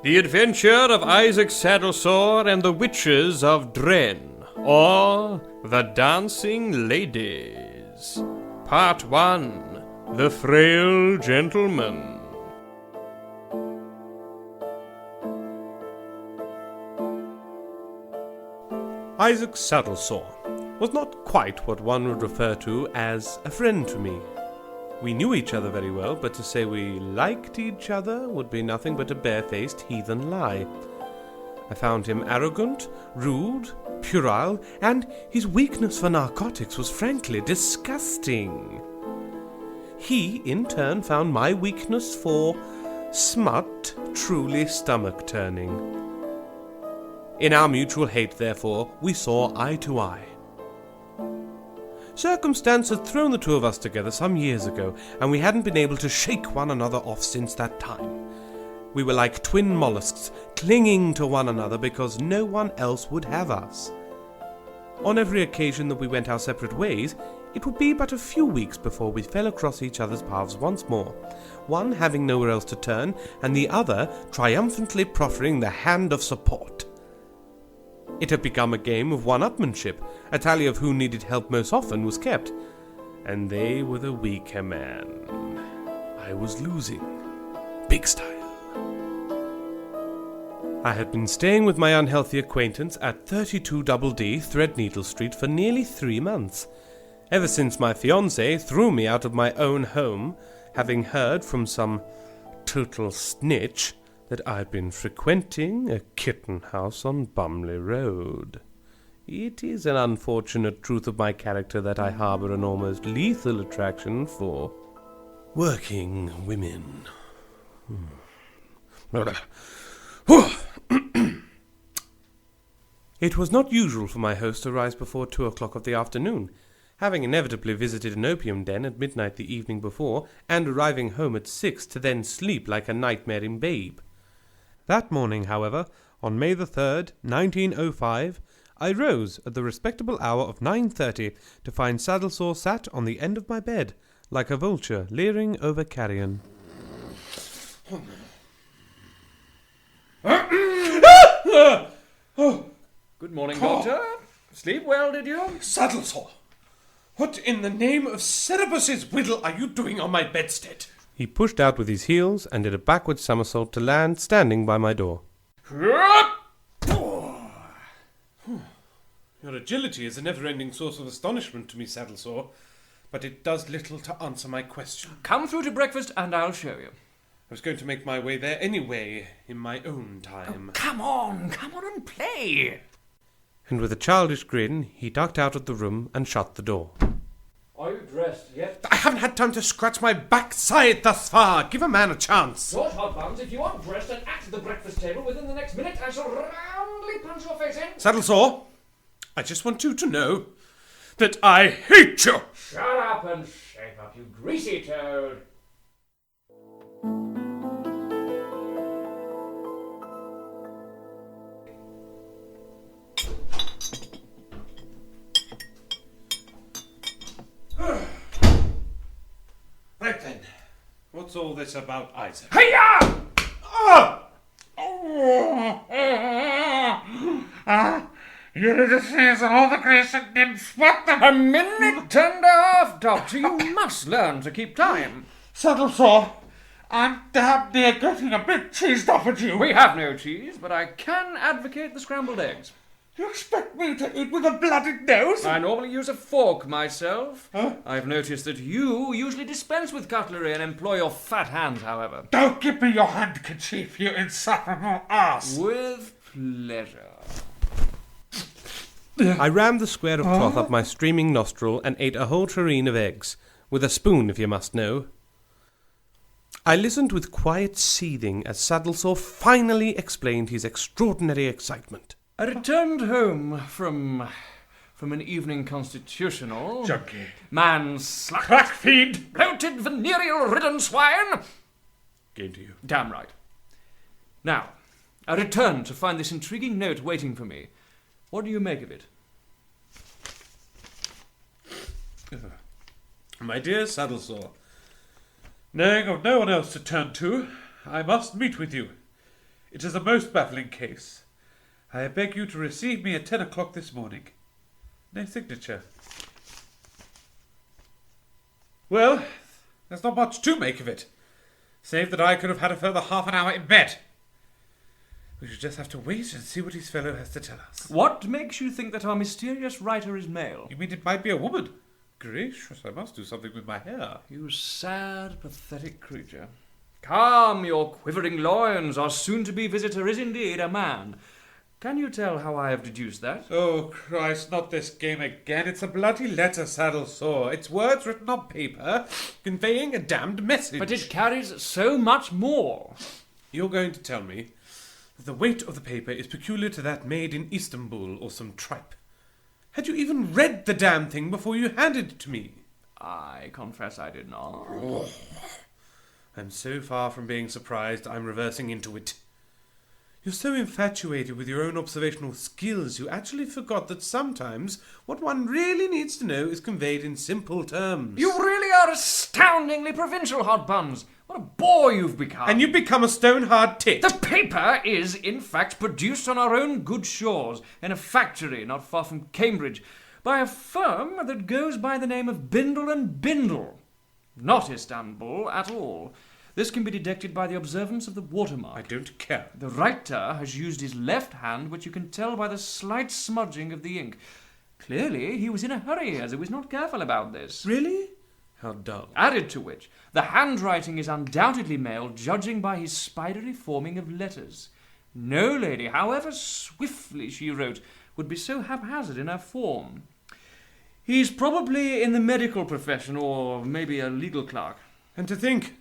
The Adventure of Isaac Saddlesore and the Witches of Drenn, or The Dancing Ladies. Part 1. The Frail Gentleman. Isaac Saddlesore was not quite what one would refer to as a friend to me. We knew each other very well, but to say we liked each other would be nothing but a barefaced heathen lie. I found him arrogant, rude, puerile, and his weakness for narcotics was frankly disgusting. He, in turn, found my weakness for smut truly stomach-turning. In our mutual hate, therefore, we saw eye to eye. Circumstance had thrown the two of us together some years ago, and we hadn't been able to shake one another off since that time. We were like twin mollusks, clinging to one another because no one else would have us. On every occasion that we went our separate ways, it would be but a few weeks before we fell across each other's paths once more, one having nowhere else to turn, and the other triumphantly proffering the hand of support. It had become a game of one-upmanship. A tally of who needed help most often was kept, and they were the weaker man. I was losing, big style. I had been staying with my unhealthy acquaintance at 32 Double D, Threadneedle Street, for nearly 3 months, ever since my fiancée threw me out of my own home, having heard from some total snitch that I'd been frequenting a kitten house on Bumley Road. It is an unfortunate truth of my character that I harbour an almost lethal attraction for working women. It was not usual for my host to rise before 2 o'clock of the afternoon, having inevitably visited an opium den at midnight the evening before, and arriving home at 6 to then sleep like a nightmaring babe. That morning, however, on May the 3rd, 1905, I rose at the respectable hour of 9:30 to find Saddlesore sat on the end of my bed, like a vulture leering over carrion. Good morning, Doctor. Sleep well, did you? Saddlesore! What in the name of Cerberus's whittle are you doing on my bedstead? He pushed out with his heels and did a backward somersault to land standing by my door. Your agility is a never-ending source of astonishment to me, Saddlesore, but it does little to answer my question. Come through to breakfast and I'll show you. I was going to make my way there anyway, in my own time. Oh, come on and play. And with a childish grin, he ducked out of the room and shut the door. Are you dressed yet? I haven't had time to scratch my backside thus far. Give a man a chance. George Hotbuns, if you aren't dressed and at the breakfast table within the next minute, I shall roundly punch your face in. Saddlesore, I just want you to know that I hate you. Shut up and shape up, you greasy toad. Right then, what's all this about Isaac? Hiya! Ulysses and all the Grecian nymphs, what the... A minute turned off, Doctor. You must learn to keep time. Saddlesore, I'm damn near getting a bit cheesed off at you. We have no cheese, but I can advocate the scrambled eggs. You expect me to eat with a blooded nose? I normally use a fork myself. Huh? I've noticed that you usually dispense with cutlery and employ your fat hands, however. Don't give me your handkerchief, you insufferable ass. With pleasure. I rammed the square of cloth up my streaming nostril and ate a whole tureen of eggs, with a spoon, if you must know. I listened with quiet seething as Saddlesore finally explained his extraordinary excitement. I returned home from an evening constitutional. Junkie. Man slut. Crack feed. Bloated, venereal-ridden swine. Game to you. Damn right. Now, I returned to find this intriguing note waiting for me. What do you make of it? My dear Saddlesore, knowing of no one else to turn to, I must meet with you. It is a most baffling case. I beg you to receive me at 10 o'clock this morning. No signature. Well, there's not much to make of it, save that I could have had a further half an hour in bed. We should just have to wait and see what his fellow has to tell us. What makes you think that our mysterious writer is male? You mean it might be a woman? Gracious, I must do something with my hair. You sad, pathetic creature. Come, your quivering loins. Our soon-to-be visitor is indeed a man. Can you tell how I have deduced that? Oh, Christ, not this game again. It's a bloody letter, Saddlesore. It's words written on paper, conveying a damned message. But it carries so much more. You're going to tell me that the weight of the paper is peculiar to that made in Istanbul or some tripe. Had you even read the damn thing before you handed it to me? I confess I did not. Oh. I'm so far from being surprised, I'm reversing into it. You're so infatuated with your own observational skills, you actually forgot that sometimes what one really needs to know is conveyed in simple terms. You really are astoundingly provincial, Hotbuns. What a bore you've become. And you've become a stone-hard tit. The paper is, in fact, produced on our own good shores, in a factory not far from Cambridge, by a firm that goes by the name of Bindle and Bindle. Not Istanbul at all. This can be detected by the observance of the watermark. I don't care. The writer has used his left hand, which you can tell by the slight smudging of the ink. Clearly, he was in a hurry, as he was not careful about this. Really? How dull. Added to which, the handwriting is undoubtedly male, judging by his spidery forming of letters. No lady, however swiftly she wrote, would be so haphazard in her form. He's probably in the medical profession, or maybe a legal clerk. And to think,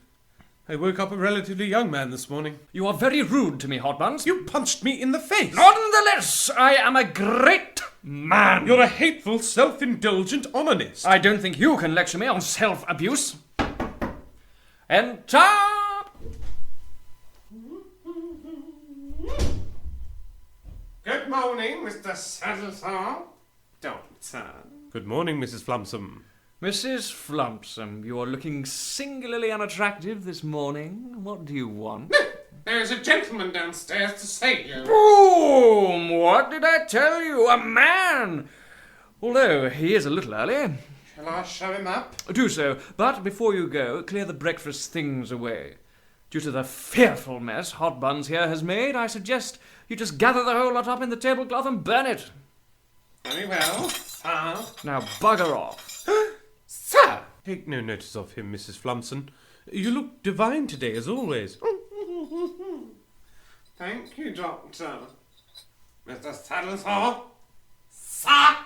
I woke up a relatively young man this morning. You are very rude to me, Hotbuns. You punched me in the face. Nonetheless, I am a great man. You're a hateful, self-indulgent onanist. I don't think you can lecture me on self-abuse. Enter! Good morning, Mr. Saddlesore. Don't turn. Good morning, Mrs. Flumsome. Mrs. Flumpsome, you are looking singularly unattractive this morning. What do you want? There's a gentleman downstairs to see you. Boom! What did I tell you? A man! Although he is a little early. Shall I show him up? Do so, but before you go, clear the breakfast things away. Due to the fearful mess Hotbuns here has made, I suggest you just gather the whole lot up in the tablecloth and burn it. Very well, sir. Now bugger off. Sir! Take no notice of him, Mrs. Flumson. You look divine today, as always. Thank you, Doctor. Mr. Saddlesore? Sir!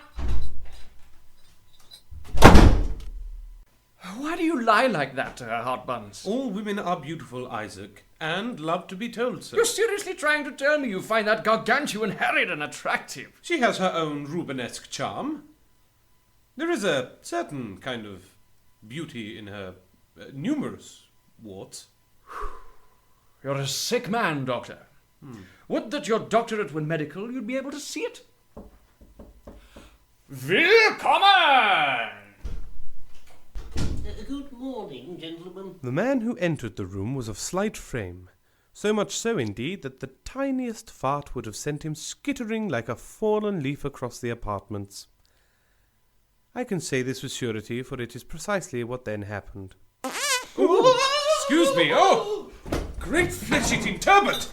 Why do you lie like that to her, Hotbuns? All women are beautiful, Isaac, and love to be told so. You're seriously trying to tell me you find that gargantuan Harridan attractive? She has her own Rubenesque charm. There is a certain kind of beauty in her numerous warts. You're a sick man, Doctor. Would that your doctorate were medical, you'd be able to see it. Willkommen! Good morning, gentlemen. The man who entered the room was of slight frame, so much so indeed that the tiniest fart would have sent him skittering like a fallen leaf across the apartments. I can say this with surety, for it is precisely what then happened. Ooh, excuse me, oh! Great flesh-eating turbot!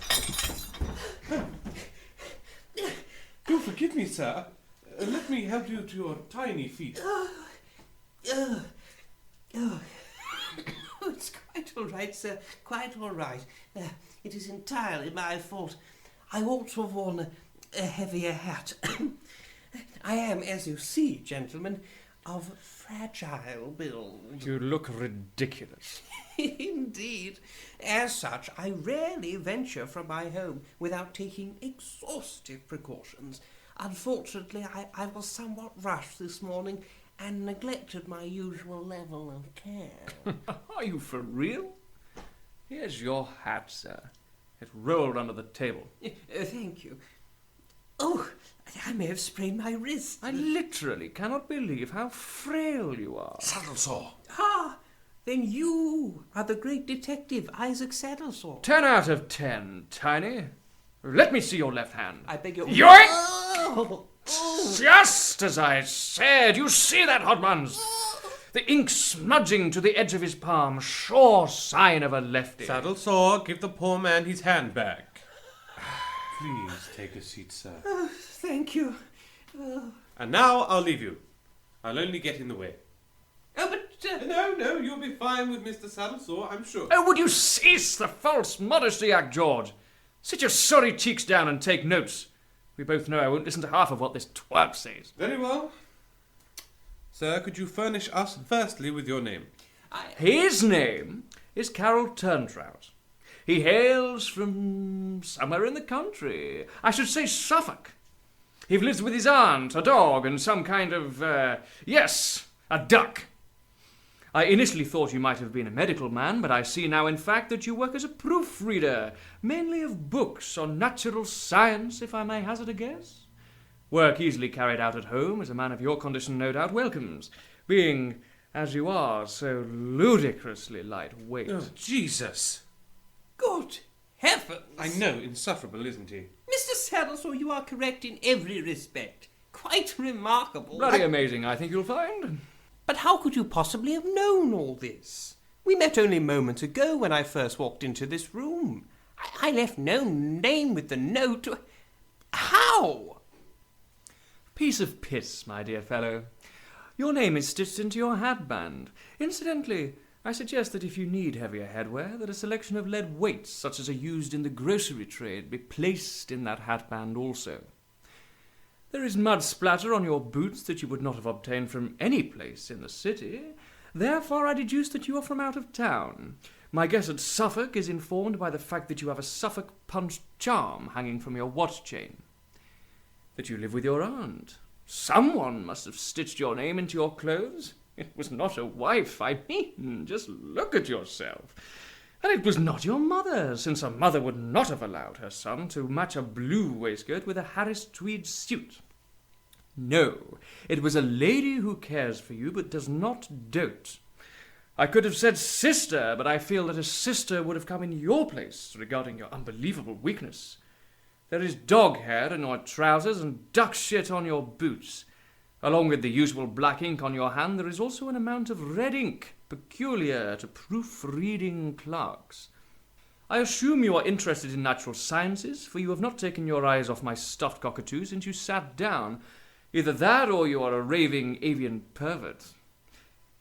Do forgive me, sir. Let me help you to your tiny feet. It's quite all right, sir. Quite all right. It is entirely my fault. I ought to have worn a heavier hat. I am, as you see, gentlemen, of fragile build. You look ridiculous. Indeed. As such, I rarely venture from my home without taking exhaustive precautions. Unfortunately, I was somewhat rushed this morning and neglected my usual level of care. Are you for real? Here's your hat, sir. It rolled under the table. Thank you. Oh, I may have sprained my wrist. I literally cannot believe how frail you are. Saddlesore! Ah, then you are the great detective Isaac Saddlesore. 10 out of 10, Tiny. Let me see your left hand. I beg your... Yoink! Oh! Just as I said. You see that, Hotbuns? The ink smudging to the edge of his palm. Sure sign of a lefty. Saddlesore, give the poor man his hand back. Please take a seat, sir. Oh, thank you. And now I'll leave you. I'll only get in the way. Oh, but... No, you'll be fine with Mr. Saddlesore, I'm sure. Oh, would you cease the false modesty, Dr George? Sit your sorry cheeks down and take notes. We both know I won't listen to half of what this twerp says. Very well. Sir, could you furnish us firstly with your name? His name is Carol Turntrout. He hails from somewhere in the country. I should say Suffolk. He lives with his aunt, a dog, and some kind of, yes, a duck. I initially thought you might have been a medical man, but I see now, in fact, that you work as a proofreader, mainly of books on natural science, if I may hazard a guess. Work easily carried out at home, as a man of your condition no doubt welcomes, being, as you are, so ludicrously lightweight. Oh, Jesus. Good heavens! I know, insufferable, isn't he? Mr. Saddlesore, you are correct in every respect. Quite remarkable. Bloody amazing, I think you'll find. But how could you possibly have known all this? We met only moments ago when I first walked into this room. I left no name with the note. How? Piece of piss, my dear fellow. Your name is stitched into your hatband. Incidentally, I suggest that if you need heavier headwear, that a selection of lead weights, such as are used in the grocery trade, be placed in that hatband also. There is mud splatter on your boots that you would not have obtained from any place in the city. Therefore, I deduce that you are from out of town. My guess at Suffolk is informed by the fact that you have a Suffolk punch charm hanging from your watch chain. That you live with your aunt. Someone must have stitched your name into your clothes. It was not a wife, I mean. Just look at yourself. And it was not your mother, since a mother would not have allowed her son to match a blue waistcoat with a Harris tweed suit. No, it was a lady who cares for you but does not dote. I could have said sister, but I feel that a sister would have come in your place regarding your unbelievable weakness. There is dog hair in your trousers and duck shit on your boots. Along with the usual black ink on your hand, there is also an amount of red ink peculiar to proofreading clerks. I assume you are interested in natural sciences, for you have not taken your eyes off my stuffed cockatoo since you sat down. Either that or you are a raving avian pervert.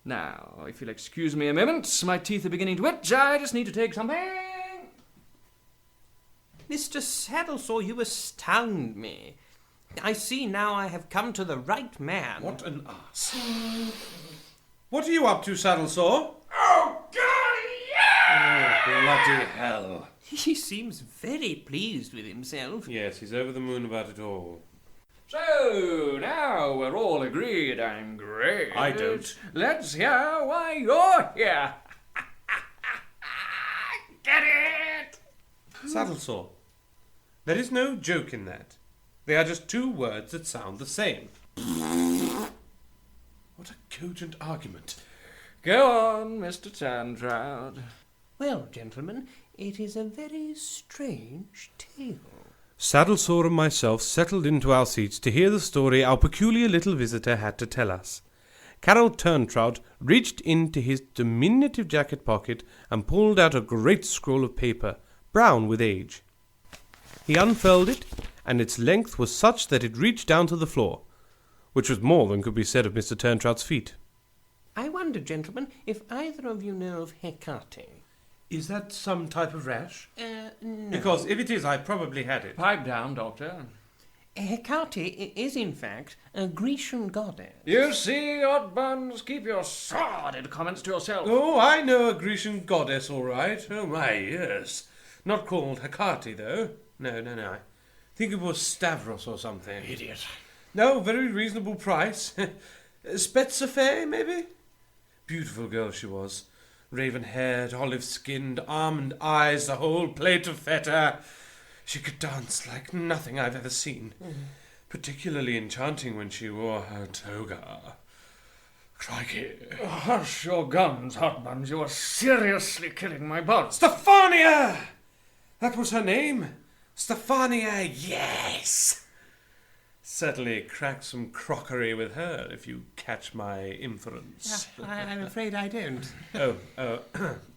Now, if you'll excuse me a moment, my teeth are beginning to itch. I just need to take something. Mr. Saddlesore, you astound me. I see now I have come to the right man. What an ass. What are you up to, Saddlesore? Oh, God, yeah! Oh, bloody hell. He seems very pleased with himself. Yes, he's over the moon about it all. So, now we're all agreed I'm great. I don't. Let's hear why you're here. Get it? Saddlesore, there is no joke in that. They are just two words that sound the same. What a cogent argument. Go on, Mr. Turntrout. Well, gentlemen, it is a very strange tale. Saddlesore and myself settled into our seats to hear the story our peculiar little visitor had to tell us. Carol Turntrout reached into his diminutive jacket pocket and pulled out a great scroll of paper, brown with age. He unfurled it, and its length was such that it reached down to the floor, which was more than could be said of Mr. Turntrout's feet. I wonder, gentlemen, if either of you know of Hecate. Is that some type of rash? No. Because if it is, I probably had it. Pipe down, Doctor. Hecate is, in fact, a Grecian goddess. You see, Hotbuns, keep your sordid comments to yourself. Oh, I know a Grecian goddess, all right. Oh, my, yes. Not called Hecate, though. No. I think it was Stavros or something. Idiot. No, very reasonable price. Spetsofe, maybe? Beautiful girl she was. Raven-haired, olive-skinned, almond eyes, the whole plate of feta. She could dance like nothing I've ever seen. Particularly enchanting when she wore her toga. Crikey. Hush your guns, Hotbuns. You are seriously killing my buds. Stephania! That was her name. Stephania, yes! Certainly crack some crockery with her, if you catch my inference. I'm afraid I don't.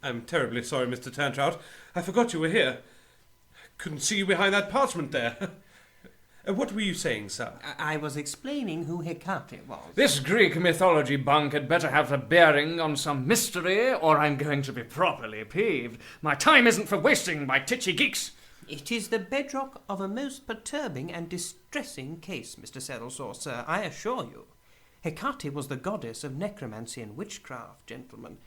I'm terribly sorry, Mr. Turntrout. I forgot you were here. Couldn't see you behind that parchment there. What were you saying, sir? I was explaining who Hecate was. This Greek mythology bunk had better have a bearing on some mystery, or I'm going to be properly peeved. My time isn't for wasting by titchy geeks. It is the bedrock of a most perturbing and distressing case, Mr. Saddlesore, sir, I assure you. Hecate was the goddess of necromancy and witchcraft, gentlemen.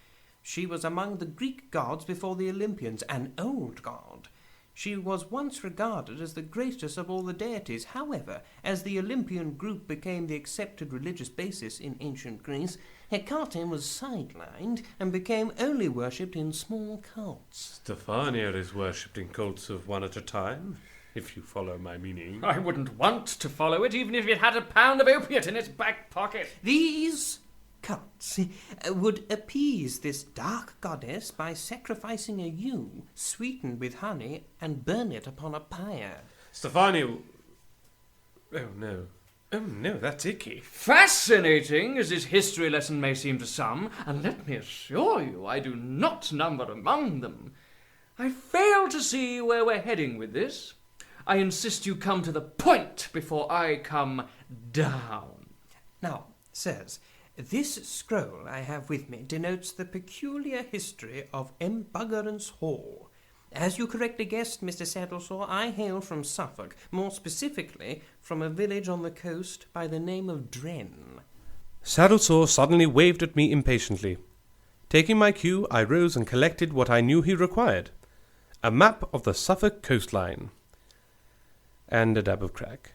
She was among the Greek gods before the Olympians, an old god. She was once regarded as the greatest of all the deities. However, as the Olympian group became the accepted religious basis in ancient Greece, Hecate was sidelined and became only worshipped in small cults. Stephania is worshipped in cults of one at a time, if you follow my meaning. I wouldn't want to follow it, even if it had a pound of opiate in its back pocket. These cults would appease this dark goddess by sacrificing a ewe sweetened with honey and burn it upon a pyre. Stephania... Oh no, that's icky. Fascinating as this history lesson may seem to some, and let me assure you I do not number among them, I fail to see where we're heading with this. I insist you come to the point before I come down. Now, sirs, this scroll I have with me denotes the peculiar history of Embuggerance Hall. As you correctly guessed, Mr. Saddlesore, I hail from Suffolk, more specifically from a village on the coast by the name of Drenn. Saddlesore suddenly waved at me impatiently. Taking my cue, I rose and collected what I knew he required. A map of the Suffolk coastline. And a dab of crack.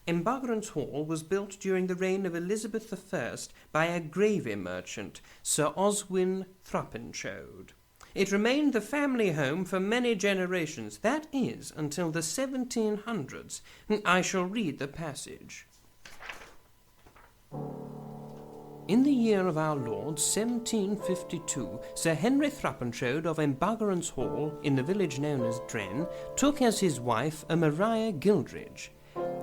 Embuggerance Hall was built during the reign of Elizabeth I by a gravy merchant, Sir Oswin Thruppinchode. It remained the family home for many generations, that is, until the 1700s. I shall read the passage. In the year of our Lord, 1752, Sir Henry Thruppinchode of Embuggerance Hall, in the village known as Drenn, took as his wife a Maria Gildridge.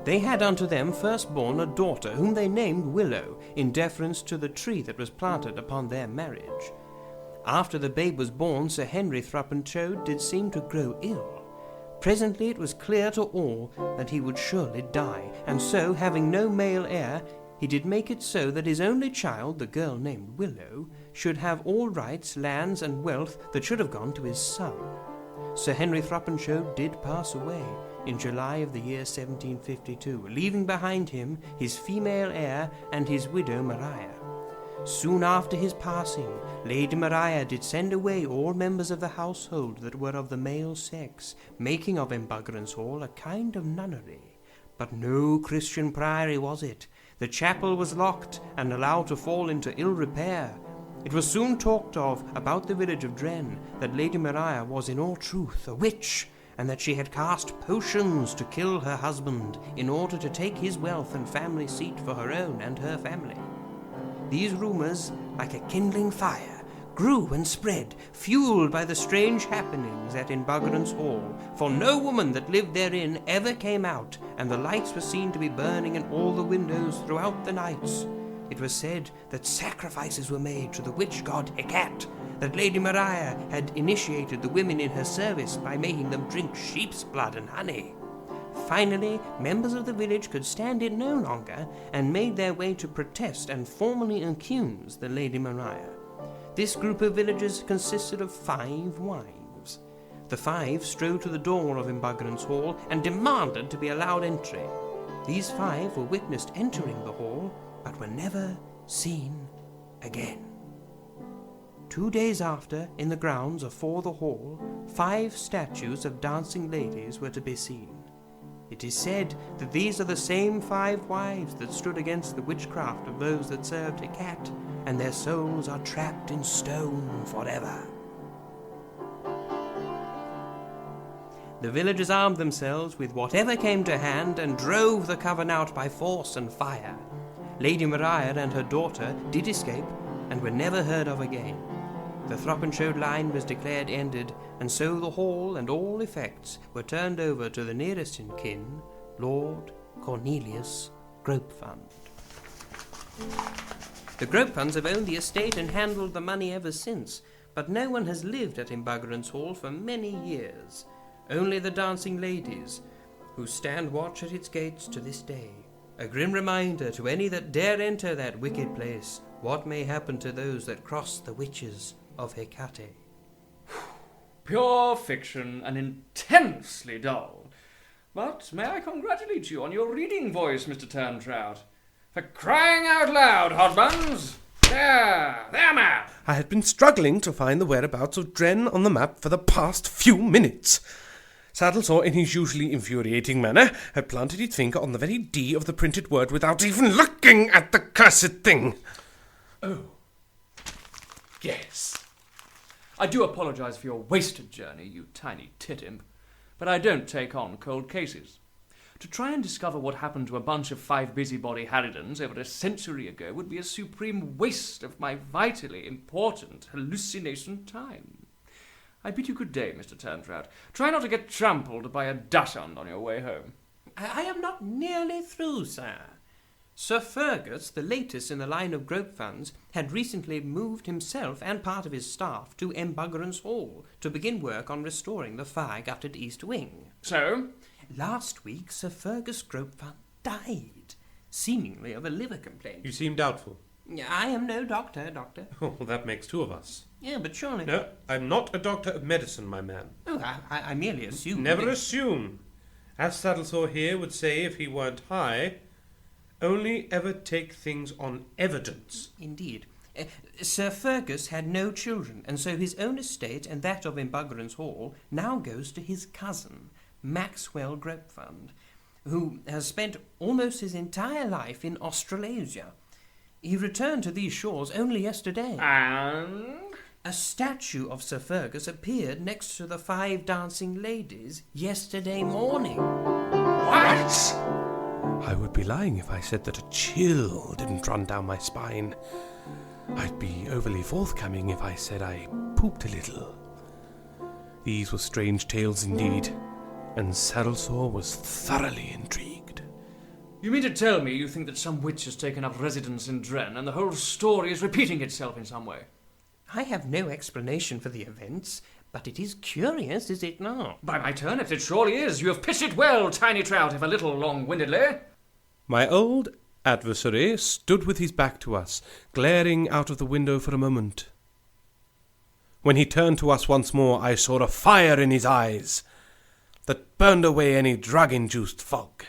They had unto them firstborn a daughter, whom they named Willow, in deference to the tree that was planted upon their marriage. After the babe was born, Sir Henry Thruppinchode did seem to grow ill. Presently it was clear to all that he would surely die, and so, having no male heir, he did make it so that his only child, the girl named Willow, should have all rights, lands, and wealth that should have gone to his son. Sir Henry Thruppinchode did pass away in July of the year 1752, leaving behind him his female heir and his widow Maria. Soon after his passing, Lady Maria did send away all members of the household that were of the male sex, making of Embuggerance Hall a kind of nunnery. But no Christian priory was it. The chapel was locked and allowed to fall into ill repair. It was soon talked of about the village of Drenn that Lady Maria was in all truth a witch, and that she had cast potions to kill her husband in order to take his wealth and family seat for her own and her family. These rumours, like a kindling fire, grew and spread, fueled by the strange happenings at Embuggerance Hall, for no woman that lived therein ever came out, and the lights were seen to be burning in all the windows throughout the nights. It was said that sacrifices were made to the witch god Hecate, that Lady Maria had initiated the women in her service by making them drink sheep's blood and honey. Finally, members of the village could stand it no longer, and made their way to protest and formally accuse the Lady Maria. This group of villagers consisted of 5 wives. The 5 strode to the door of Embuggerance Hall and demanded to be allowed entry. These 5 were witnessed entering the hall, but were never seen again. 2 days after, in the grounds afore the hall, 5 statues of dancing ladies were to be seen. It is said that these are the same 5 wives that stood against the witchcraft of those that served Hecate, and their souls are trapped in stone forever. The villagers armed themselves with whatever came to hand and drove the coven out by force and fire. Lady Maria and her daughter did escape and were never heard of again. The Throppenshow line was declared ended, and so the hall and all effects were turned over to the nearest in kin, Lord Cornelius Gropefund. The Gropefunds have owned the estate and handled the money ever since, but no one has lived at Embuggerance Hall for many years. Only the dancing ladies, who stand watch at its gates to this day. A grim reminder to any that dare enter that wicked place, what may happen to those that cross the witches of Hecate. Pure fiction and intensely dull. But may I congratulate you on your reading voice, Mr. Turntrout? For crying out loud, Hotbuns! There, man! I had been struggling to find the whereabouts of Drenn on the map for the past few minutes. Saddlesore, in his usually infuriating manner, had planted his finger on the very D of the printed word without even looking at the cursed thing. Oh. Yes. I do apologise for your wasted journey, you tiny tit-imp, but I don't take on cold cases. To try and discover what happened to a bunch of 5 busybody harridans over a century ago would be a supreme waste of my vitally important hallucination time. I bid you good day, Mr. Turntrout. Try not to get trampled by a dachshund on your way home. I am not nearly through, sir. Sir Fergus, the latest in the line of Gropefunds, had recently moved himself and part of his staff to Embuggerance Hall to begin work on restoring the fire-gutted east wing. So? Last week, Sir Fergus Gropefund died, seemingly of a liver complaint. You seem doubtful. I am no doctor. Oh, well, that makes 2 of us. Yeah, but surely... No, I'm not a doctor of medicine, my man. Oh, I merely assumed... Never assume. As Saddlesore here would say if he weren't high, only ever take things on evidence. Indeed. Sir Fergus had no children, and so his own estate and that of Embuggerance Hall now goes to his cousin, Maxwell Gropefund, who has spent almost his entire life in Australasia. He returned to these shores only yesterday. And? A statue of Sir Fergus appeared next to the 5 dancing ladies yesterday morning. What? I would be lying if I said that a chill didn't run down my spine. I'd be overly forthcoming if I said I pooped a little. These were strange tales indeed, and Saddlesore was thoroughly intrigued. You mean to tell me you think that some witch has taken up residence in Drenn and the whole story is repeating itself in some way? I have no explanation for the events, but it is curious, is it not? By my turnips, it surely is. You have pitched it well, Tiny Trout, if a little long-windedly. My old adversary stood with his back to us, glaring out of the window for a moment. When he turned to us once more, I saw a fire in his eyes that burned away any drug-induced fog.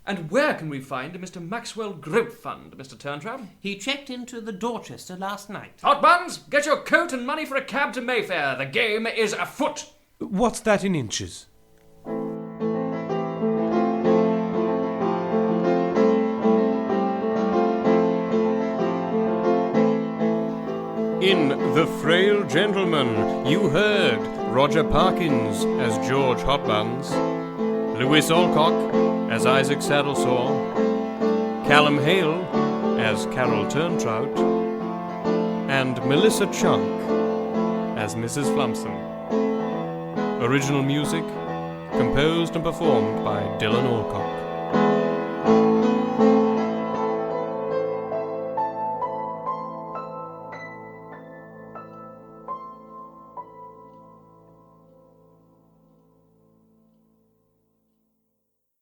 And where can we find Mr. Maxwell Gropefund, Mr. Turntrout? He checked into the Dorchester last night. Hotbuns, get your coat and money for a cab to Mayfair. The game is afoot. What's that in inches? In The Frail Gentleman, you heard Roger Parkins as George Hotbuns, Lewis Alcock as Isaac Saddlesore, Callum Hale as Carol Turntrout, and Melissa Chunk as Mrs. Flumpson. Original music composed and performed by Dylan Alcock.